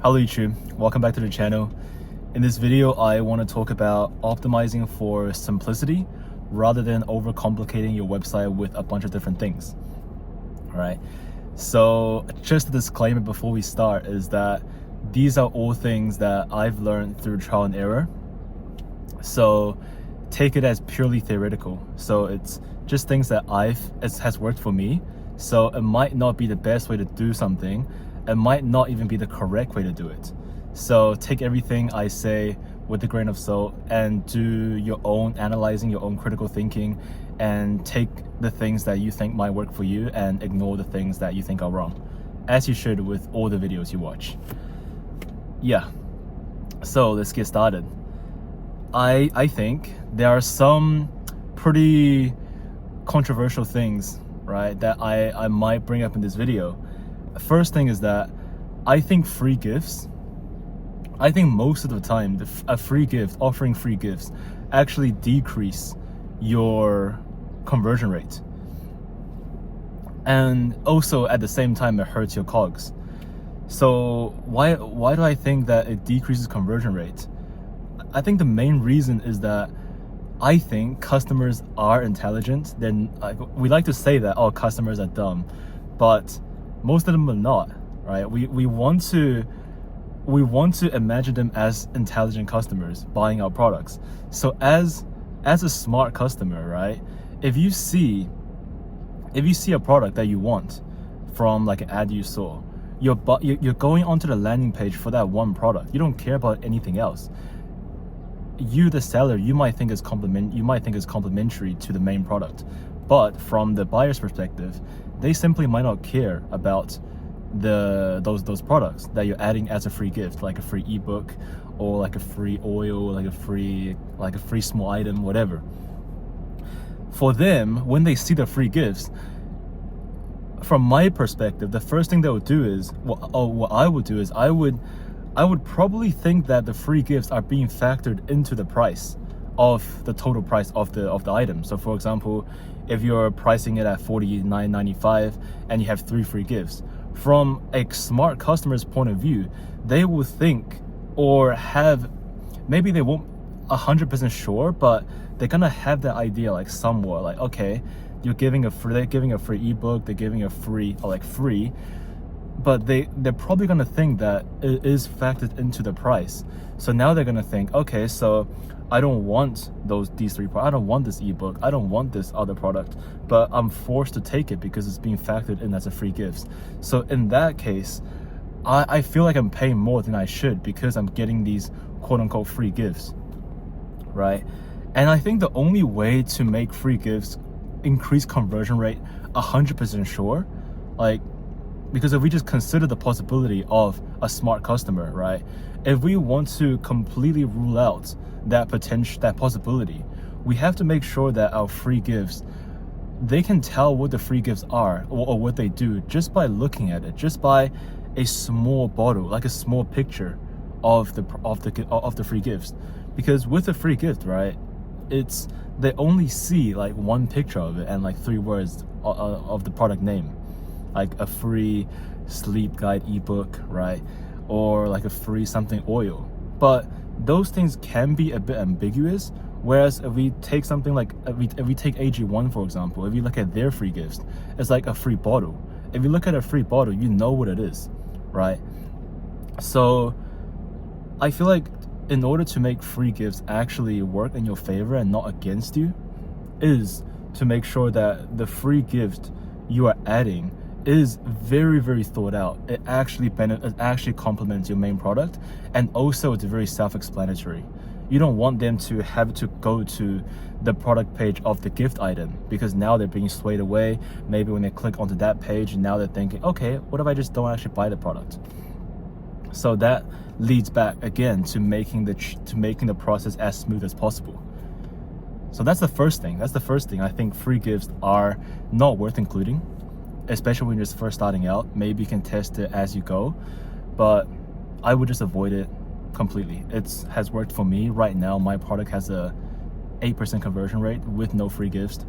Hello YouTube, welcome back to the channel. In this video, I want to talk about optimizing for simplicity rather than overcomplicating your website with a bunch of different things. Alright, so just a disclaimer before we start is that these are all things that I've learned through trial and error. So take it as purely theoretical. So it's just things that has worked for me. So it might not be the best way to do something. It might not even be the correct way to do it. So take everything I say with a grain of salt and do your own analyzing, your own critical thinking, and take the things that you think might work for you and ignore the things that you think are wrong, as you should with all the videos you watch. Yeah, so let's get started. I think there are some pretty controversial things, right, that I might bring up in this video. First thing is that I think most of the time offering free gifts actually decrease your conversion rate, and also at the same time it hurts your COGS. So why do I think that it decreases conversion rate? I think the main reason is that I think customers are intelligent. Then we like to say that, oh, customers are dumb, but most of them are not, right? We want to imagine them as intelligent customers buying our products. So as a smart customer, right, if you see a product that you want from like an ad you saw, you're going onto the landing page for that one product. You don't care about anything else. You, the seller, you might think is complementary to the main product, but from the buyer's perspective, they simply might not care about those products that you're adding as a free gift, like a free ebook or like a free oil, like a free small item, whatever. For them, when they see the free gifts, from my perspective, the first thing they would do is what I would do is I would probably think that the free gifts are being factored into the price of the total price of the item. So for example, if you're pricing it at $49.95 and you have 3 free gifts, from a smart customer's point of view, they will think, or have, maybe they won't 100% sure, but they're gonna have that idea like somewhat, like, okay, they're giving a free ebook, they're giving a free, but they're probably gonna think that it is factored into the price. So now they're gonna think, okay, so I don't want these 3 products, I don't want this ebook, I don't want this other product, but I'm forced to take it because it's being factored in as a free gift. So in that case, I feel like I'm paying more than I should because I'm getting these quote-unquote free gifts, right? And I think the only way to make free gifts increase conversion rate 100% sure, because if we just consider the possibility of a smart customer, right? If we want to completely rule out that possibility, we have to make sure that our free gifts, they can tell what the free gifts are or what they do just by looking at it, just by a small bottle, like a small picture of the free gifts. Because with a free gift, right, they only see like one picture of it and like 3 words of the product name, like a free sleep guide ebook, right, or like a free something oil. But those things can be a bit ambiguous. Whereas if we take something like if we take AG1 for example, if you look at their free gifts, it's like a free bottle. If you look at a free bottle, you know what it is, right? So I feel like in order to make free gifts actually work in your favor and not against you, is to make sure that the free gift you are adding is very, very thought out. It actually complements your main product, and also it's very self-explanatory. You don't want them to have to go to the product page of the gift item, because now they're being swayed away. Maybe when they click onto that page, now they're thinking, okay, what if I just don't actually buy the product? So that leads back again to making the process as smooth as possible. So that's the first thing. I think free gifts are not worth including, especially when you're just first starting out. Maybe you can test it as you go, but I would just avoid it completely. It has worked for me. Right now, my product has a 8% conversion rate with no free gifts,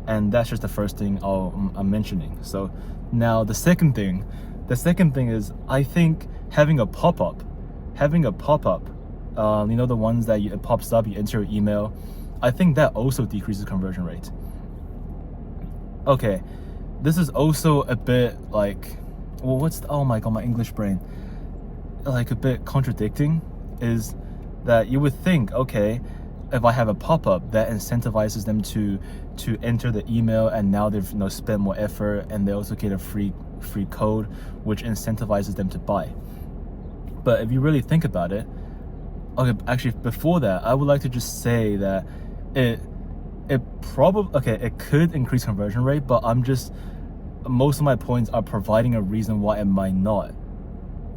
and that's just the first thing I'm mentioning. So now the second thing is, I think having a pop-up, you know, the ones that it pops up, you enter your email, I think that also decreases conversion rate. Okay, this is also a bit like, well, oh my god, my English brain, like a bit contradicting, is that you would think, okay, if I have a pop-up that incentivizes them to enter the email, and now they've, you know, spent more effort, and they also get a free code which incentivizes them to buy. But if you really think about it, okay, actually before that, I would like to just say that it probably, okay, it could increase conversion rate, but most of my points are providing a reason why it might not,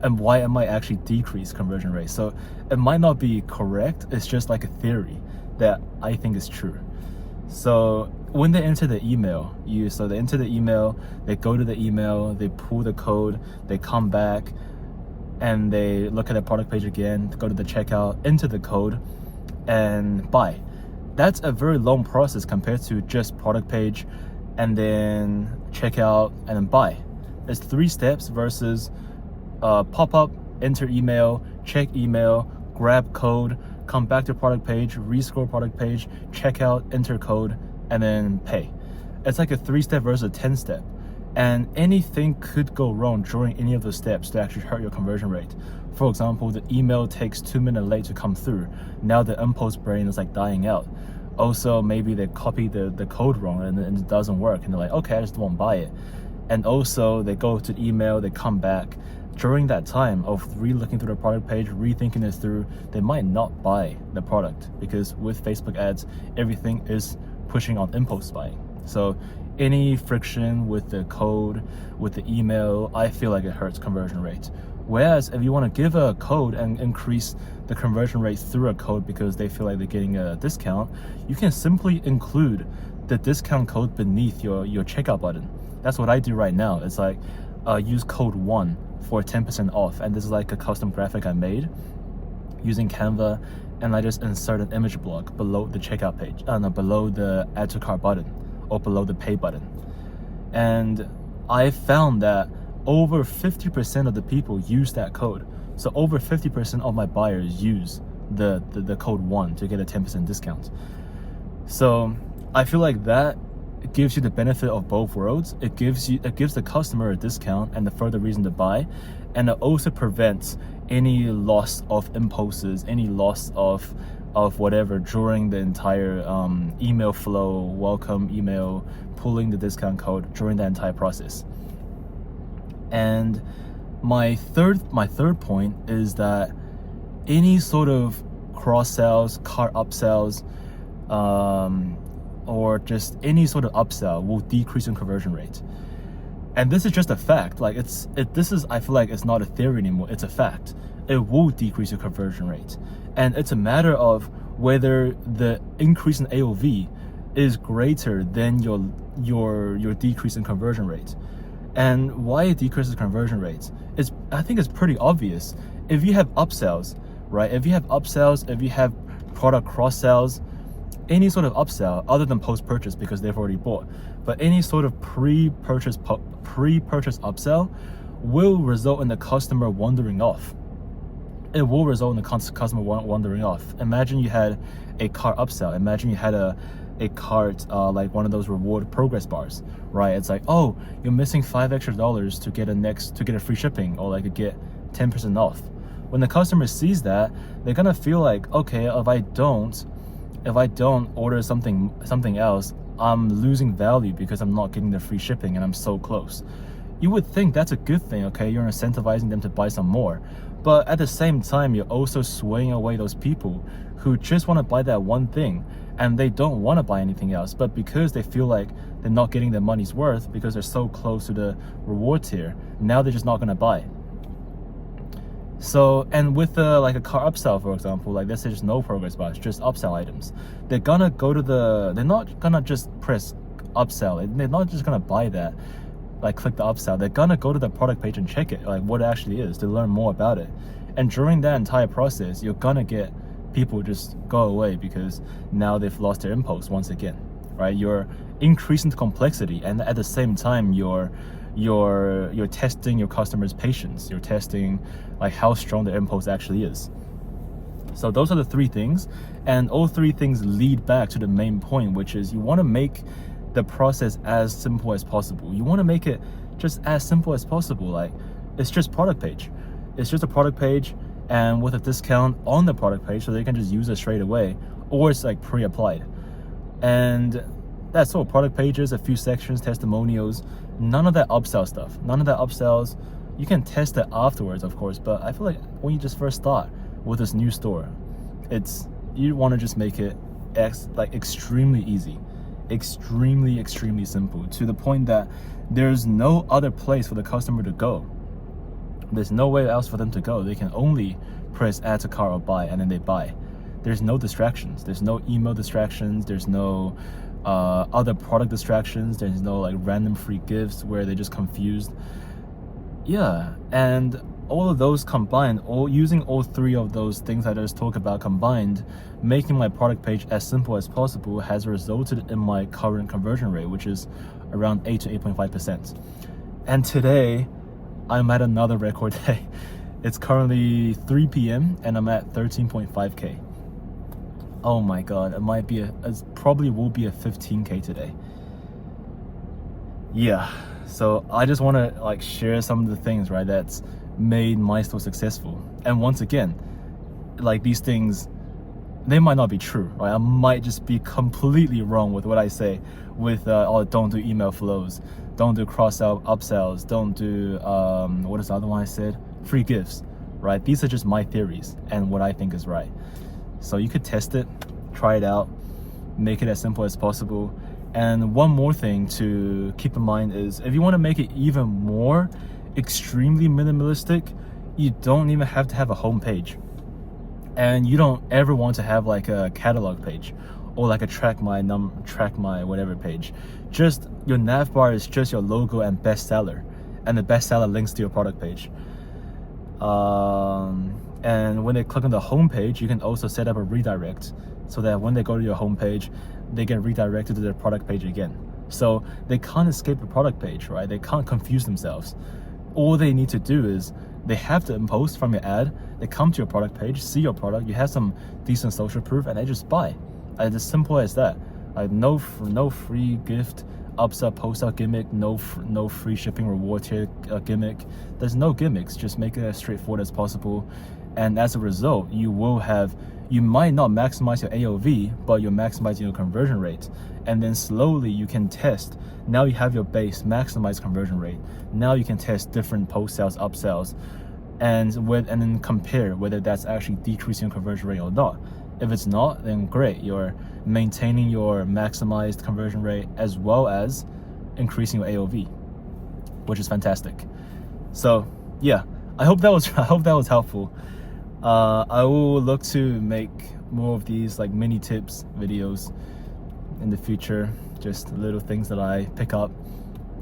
and why it might actually decrease conversion rate. So it might not be correct, it's just like a theory that I think is true. So when they enter the email, they enter the email, they go to the email, they pull the code, they come back, and they look at the product page again, go to the checkout, enter the code, and buy. That's a very long process compared to just product page, and then checkout, and then buy. It's 3 steps versus pop-up, enter email, check email, grab code, come back to product page, rescroll product page, checkout, enter code, and then pay. It's like a 3-step versus a 10-step. And anything could go wrong during any of those steps to actually hurt your conversion rate. For example, the email takes 2 minutes late to come through. Now the impulse brain is like dying out. Also, maybe they copy the code wrong and it doesn't work, and they're like, okay, I just won't buy it. And also they go to the email, they come back. During that time of re-looking through the product page, rethinking it through, they might not buy the product, because with Facebook ads, everything is pushing on impulse buying. So any friction with the code, with the email, I feel like it hurts conversion rate. Whereas if you want to give a code and increase the conversion rate through a code because they feel like they're getting a discount, you can simply include the discount code beneath your checkout button. That's what I do right now. It's like use code 1 for 10% off, and this is like a custom graphic I made using Canva, and I just insert an image block below the checkout page, below the add to cart button or below the pay button. And I found that over 50% of the people use that code. So over 50% of my buyers use the code 1 to get a 10% discount. So I feel like that gives you the benefit of both worlds. It gives the customer a discount and a further reason to buy, and it also prevents any loss of impulses, any loss of whatever during the entire email flow, welcome email, pulling the discount code during that entire process. And my third point is that any sort of cross sells, cart upsells, or just any sort of upsell will decrease in conversion rate. And this is just a fact. Like I feel like it's not a theory anymore, it's a fact. It will decrease your conversion rate. And it's a matter of whether the increase in AOV is greater than your decrease in conversion rate. And why it decreases conversion rates is, I think it's pretty obvious. If you have upsells, right? If you have upsells, if you have product cross sells, any sort of upsell other than post-purchase because they've already bought, but any sort of pre-purchase upsell will result in the customer wandering off. It will result in the customer wandering off. Imagine you had a cart upsell. Imagine you had a cart like one of those reward progress bars, right? It's like, oh, you're missing $5 extra to get a free shipping, or like get 10% off. When the customer sees that, they're gonna feel like, okay, if I don't order something else, I'm losing value because I'm not getting the free shipping and I'm so close. You would think that's a good thing, okay? You're incentivizing them to buy some more. But at the same time, you're also swaying away those people who just want to buy that one thing and they don't want to buy anything else. But because they feel like they're not getting their money's worth because they're so close to the reward tier, now they're just not going to buy. So, and with like a car upsell, for example, like let's say there's no progress bar, it's just upsell items. They're gonna go to they're not gonna just press upsell. They're not just gonna buy that, like click the upsell. They're gonna go to the product page and check it, like what it actually is, to learn more about it. And during that entire process, you're gonna get people just go away because now they've lost their impulse once again, right? You're increasing the complexity, and at the same time, you're you're testing your customer's patience. You're testing like how strong the impulse actually is. So those are the three things, and all three things lead back to the main point, which is you want to make the process as simple as possible. You want to make it just as simple as possible. Like, it's just product page. It's just a product page, and with a discount on the product page, so they can just use it straight away, or it's like pre-applied. And that's all. Product pages, a few sections, testimonials, none of that upsell stuff. None of that upsells. You can test it afterwards, of course, but I feel like when you just first start with this new store, you want to just make it extremely easy, extremely simple, to the point that there's no other place for the customer to go. There's nowhere else for them to go. They can only press add to cart or buy, and then they buy. There's no distractions. There's no email distractions. There's no other product distractions. There's no like random free gifts where they're just confused. Yeah, and all of those combined, using all three of those things I just talked about combined, making my product page as simple as possible has resulted in my current conversion rate, which is around 8 to 8.5%. And today, I'm at another record day. It's currently 3 p.m. and I'm at 13.5K. Oh my God, it probably will be a 15K today. Yeah, so I just want to like share some of the things, right, that's made my store successful. And once again, like, these things, they might not be true, right? I might just be completely wrong with what I say with don't do email flows, don't do cross-sell upsells, don't do what is the other one I said, free gifts, right? These are just my theories and what I think is right. So you could test it, try it out, make it as simple as possible. And one more thing to keep in mind is, if you want to make it even more extremely minimalistic, you don't even have to have a home page, and you don't ever want to have like a catalog page or like a track my whatever page. Just your nav bar is just your logo and bestseller, and the bestseller links to your product page. And when they click on the home page, you can also set up a redirect, so that when they go to your home page, they get redirected to their product page again. So they can't escape the product page, right? They can't confuse themselves. All they need to do is they have the impulse from your ad, they come to your product page, see your product, you have some decent social proof, and they just buy. It's as simple as that. Like, no free gift, upsell, post-out gimmick, no free shipping reward tier gimmick. There's no gimmicks. Just make it as straightforward as possible. And as a result, you might not maximize your AOV, but you're maximizing your conversion rate. And then slowly you can test. Now you have your base, maximize conversion rate. Now you can test different post-sales, upsells, and then compare whether that's actually decreasing your conversion rate or not. If it's not, then great. You're maintaining your maximized conversion rate as well as increasing your AOV, which is fantastic. So yeah, I hope that was helpful. I will look to make more of these like mini tips videos in the future, just little things that I pick up,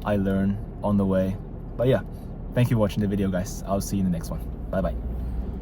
I learn on the way. But yeah, thank you for watching the video, guys. I'll see you in the next one. Bye bye.